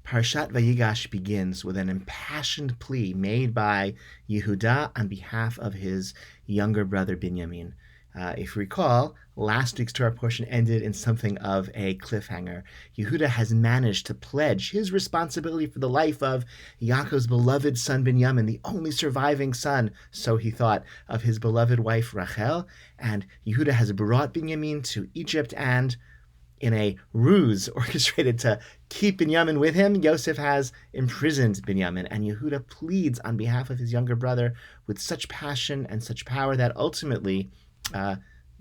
Parshat VaYigash begins with an impassioned plea made by Yehuda on behalf of his younger brother Binyamin. If you recall, last week's Torah portion ended in something of a cliffhanger. Yehuda has managed to pledge his responsibility for the life of Yaakov's beloved son Binyamin, the only surviving son, so he thought, of his beloved wife Rachel. And Yehuda has brought Binyamin to Egypt, and in a ruse orchestrated to keep Binyamin with him, Yosef has imprisoned Binyamin, and Yehuda pleads on behalf of his younger brother with such passion and such power that ultimately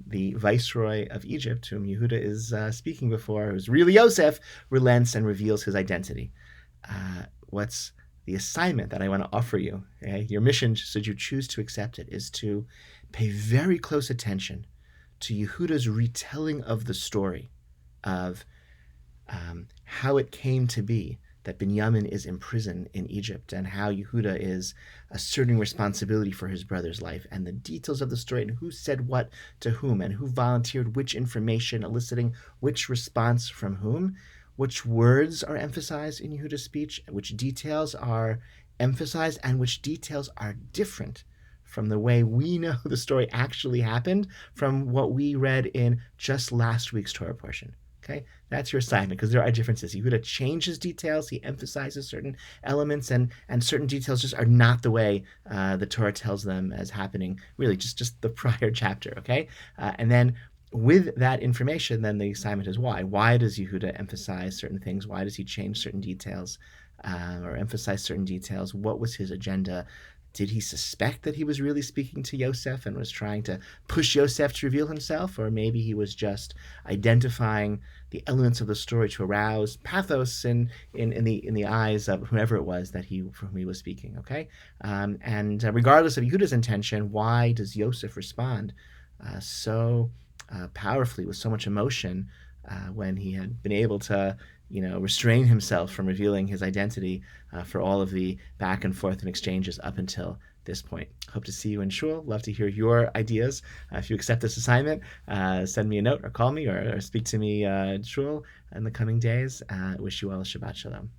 the viceroy of Egypt, whom Yehuda is speaking before, who's really Yosef, relents and reveals his identity. What's the assignment that I want to offer you? Okay? Your mission, should you choose to accept it, is to pay very close attention to Yehuda's retelling of the story of how it came to be that Binyamin is imprisoned in Egypt, and how Yehuda is asserting responsibility for his brother's life, and the details of the story, and who said what to whom, and who volunteered which information, eliciting which response from whom, which words are emphasized in Yehuda's speech, which details are emphasized, and which details are different from the way we know the story actually happened from what we read in just last week's Torah portion. Okay, that's your assignment, because there are differences. Yehuda changes details, he emphasizes certain elements, and certain details just are not the way the Torah tells them as happening, really, just the prior chapter, okay? And then with that information, then the assignment is why. Why does Yehuda emphasize certain things? Why does he change certain details or emphasize certain details? What was his agenda? Did he suspect that he was really speaking to Yosef and was trying to push Yosef to reveal himself? Or maybe he was just identifying the elements of the story to arouse pathos in the eyes of whoever it was that for whom he was speaking, okay? And regardless of Yehuda's intention, why does Yosef respond so powerfully, with so much emotion, when he had been able to restrain himself from revealing his identity for all of the back and forth and exchanges up until this point? Hope to see you in Shul. Love to hear your ideas. If you accept this assignment, send me a note or call me or speak to me in Shul in the coming days. Wish you all a Shabbat Shalom.